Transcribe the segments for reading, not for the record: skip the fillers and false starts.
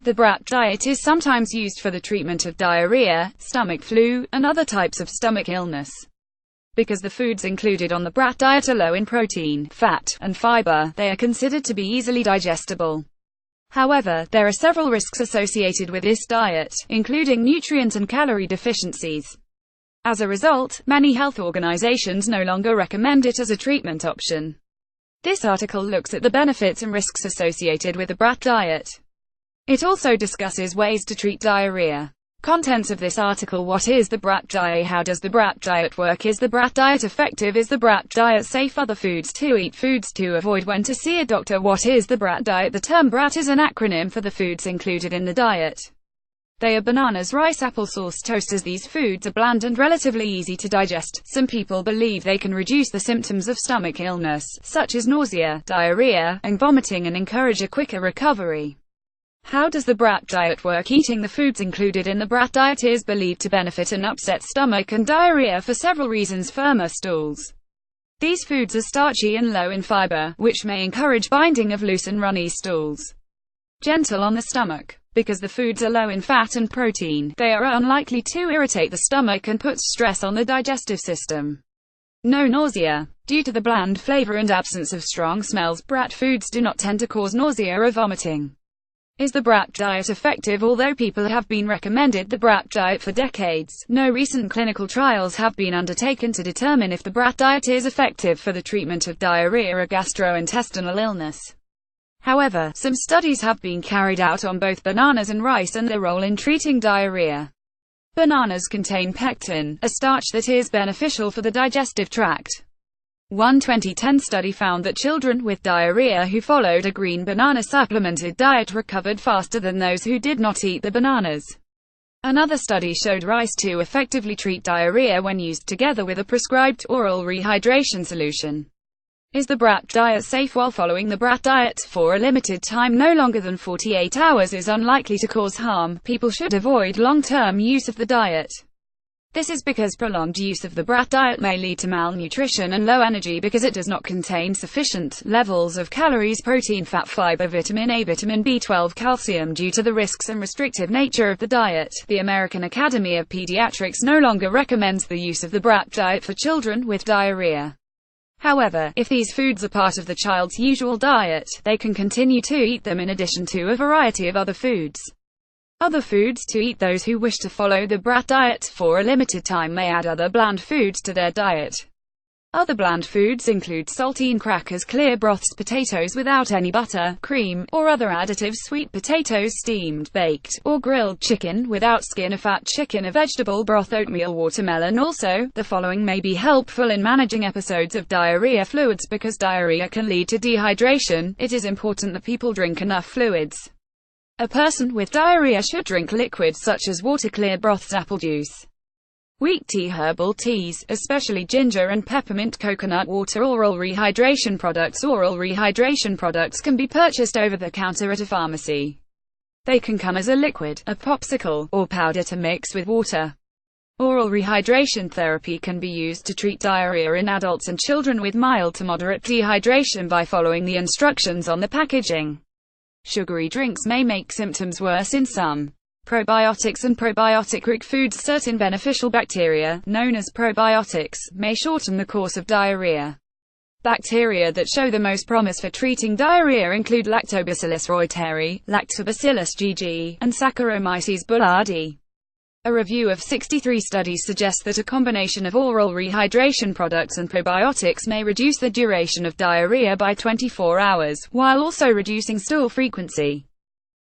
The Brat diet is sometimes used for the treatment of diarrhea, stomach flu, and other types of stomach illness. Because the foods included on the Brat diet are low in protein, fat, and fiber, they are considered to be easily digestible. However, there are several risks associated with this diet, including nutrient and calorie deficiencies. As a result, many health organizations no longer recommend it as a treatment option. This article looks at the benefits and risks associated with the Brat diet. It also discusses ways to treat diarrhea. Contents of this article: what is the Brat diet? How does the Brat diet work? Is the Brat diet effective? Is the Brat diet safe? Other foods to eat, foods to avoid, when to see a doctor. What is the Brat diet? The term Brat is an acronym for the foods included in the diet. They are bananas, rice, applesauce, toasters. These foods are bland and relatively easy to digest. Some people believe they can reduce the symptoms of stomach illness, such as nausea, diarrhea, and vomiting, and encourage a quicker recovery. How does the Brat diet work? Eating the foods included in the Brat diet is believed to benefit an upset stomach and diarrhea for several reasons. Firmer stools. These foods are starchy and low in fiber, which may encourage binding of loose and runny stools. Gentle on the stomach. Because the foods are low in fat and protein, they are unlikely to irritate the stomach and put stress on the digestive system. No nausea. Due to the bland flavor and absence of strong smells, Brat foods do not tend to cause nausea or vomiting. Is the Brat diet effective? Although people have been recommended the Brat diet for decades, no recent clinical trials have been undertaken to determine if the Brat diet is effective for the treatment of diarrhea or gastrointestinal illness. However, some studies have been carried out on both bananas and rice and their role in treating diarrhea. Bananas contain pectin, a starch that is beneficial for the digestive tract. One 2010 study found that children with diarrhea who followed a green banana supplemented diet recovered faster than those who did not eat the bananas. Another study showed rice to effectively treat diarrhea when used together with a prescribed oral rehydration solution. Is the Brat diet safe? While following the Brat diet for a limited time, no longer than 48 hours, is unlikely to cause harm, people should avoid long-term use of the diet. This is because prolonged use of the Brat diet may lead to malnutrition and low energy because it does not contain sufficient levels of calories, protein, fat, fiber, vitamin A, vitamin B12, calcium. Due to the risks and restrictive nature of the diet, the American Academy of Pediatrics no longer recommends the use of the Brat diet for children with diarrhea. However, if these foods are part of the child's usual diet, they can continue to eat them in addition to a variety of other foods. Other foods to eat: those who wish to follow the Brat diet for a limited time may add other bland foods to their diet. Other bland foods include saltine crackers, clear broths, potatoes without any butter, cream, or other additives, sweet potatoes, steamed, baked, or grilled chicken without skin, a fat chicken, a vegetable broth, oatmeal, watermelon. Also, the following may be helpful in managing episodes of diarrhea: fluids. Because diarrhea can lead to dehydration, it is important that people drink enough fluids. A person with diarrhea should drink liquids such as water, clear broths, apple juice, wheat tea, herbal teas, especially ginger and peppermint, coconut water. Oral rehydration products. Oral rehydration products can be purchased over the counter at a pharmacy. They can come as a liquid, a popsicle, or powder to mix with water. Oral rehydration therapy can be used to treat diarrhea in adults and children with mild to moderate dehydration by following the instructions on the packaging. Sugary drinks may make symptoms worse in some. Probiotics and probiotic-rich foods. Certain beneficial bacteria, known as probiotics, may shorten the course of diarrhea. Bacteria that show the most promise for treating diarrhea include Lactobacillus reuteri, Lactobacillus GG, and Saccharomyces boulardii. A review of 63 studies suggests that a combination of oral rehydration products and probiotics may reduce the duration of diarrhea by 24 hours, while also reducing stool frequency.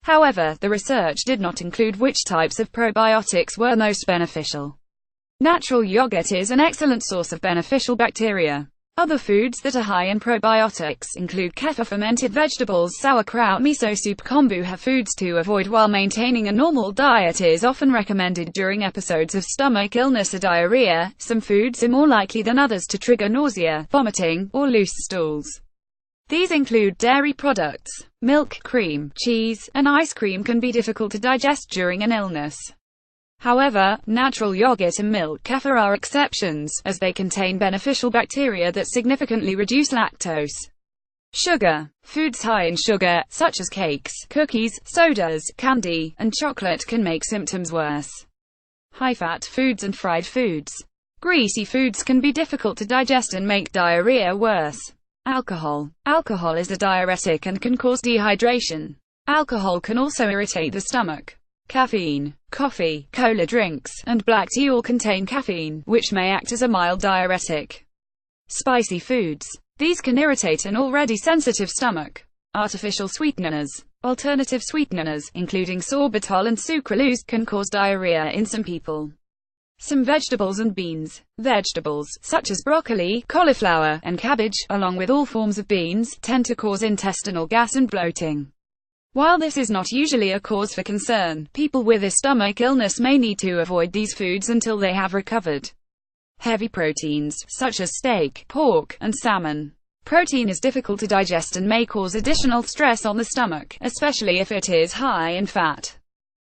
However, the research did not include which types of probiotics were most beneficial. Natural yogurt is an excellent source of beneficial bacteria. Other foods that are high in probiotics include kefir, fermented vegetables, sauerkraut, miso soup, kombucha. Foods to avoid while maintaining a normal diet is often recommended during episodes of stomach illness or diarrhea. Some foods are more likely than others to trigger nausea, vomiting, or loose stools. These include dairy products. Milk, cream, cheese, and ice cream can be difficult to digest during an illness. However, natural yogurt and milk kefir are exceptions, as they contain beneficial bacteria that significantly reduce lactose Sugar. Foods high in sugar, such as cakes, cookies, sodas, candy, and chocolate can make symptoms worse. High-fat foods and fried foods. Greasy foods can be difficult to digest and make diarrhea worse. Alcohol. Alcohol is a diuretic and can cause dehydration. Alcohol can also irritate the stomach. Caffeine. Coffee, cola drinks, and black tea all contain caffeine, which may act as a mild diuretic. Spicy foods. These can irritate an already sensitive stomach. Artificial sweeteners. Alternative sweeteners, including sorbitol and sucralose, can cause diarrhea in some people. Some vegetables and beans. Vegetables, such as broccoli, cauliflower, and cabbage, along with all forms of beans, tend to cause intestinal gas and bloating. While this is not usually a cause for concern, people with a stomach illness may need to avoid these foods until they have recovered. Heavy proteins, such as steak, pork, and salmon. Protein is difficult to digest and may cause additional stress on the stomach, especially if it is high in fat.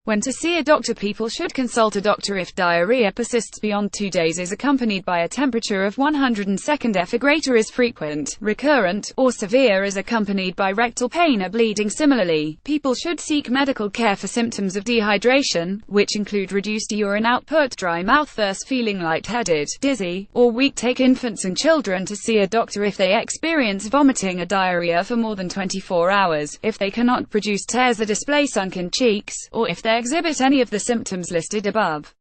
When to see a doctor, people should consult a doctor if diarrhea persists beyond 2 days, is accompanied by a temperature of 102 F or greater, is frequent, recurrent, or severe, is accompanied by rectal pain or bleeding. Similarly, people should seek medical care for symptoms of dehydration, which include reduced urine output, dry mouth, thirst, feeling lightheaded, dizzy, or weak. Take infants and children to see a doctor if they experience vomiting or diarrhea for more than 24 hours, if they cannot produce tears or display sunken cheeks, or if they exhibit any of the symptoms listed above.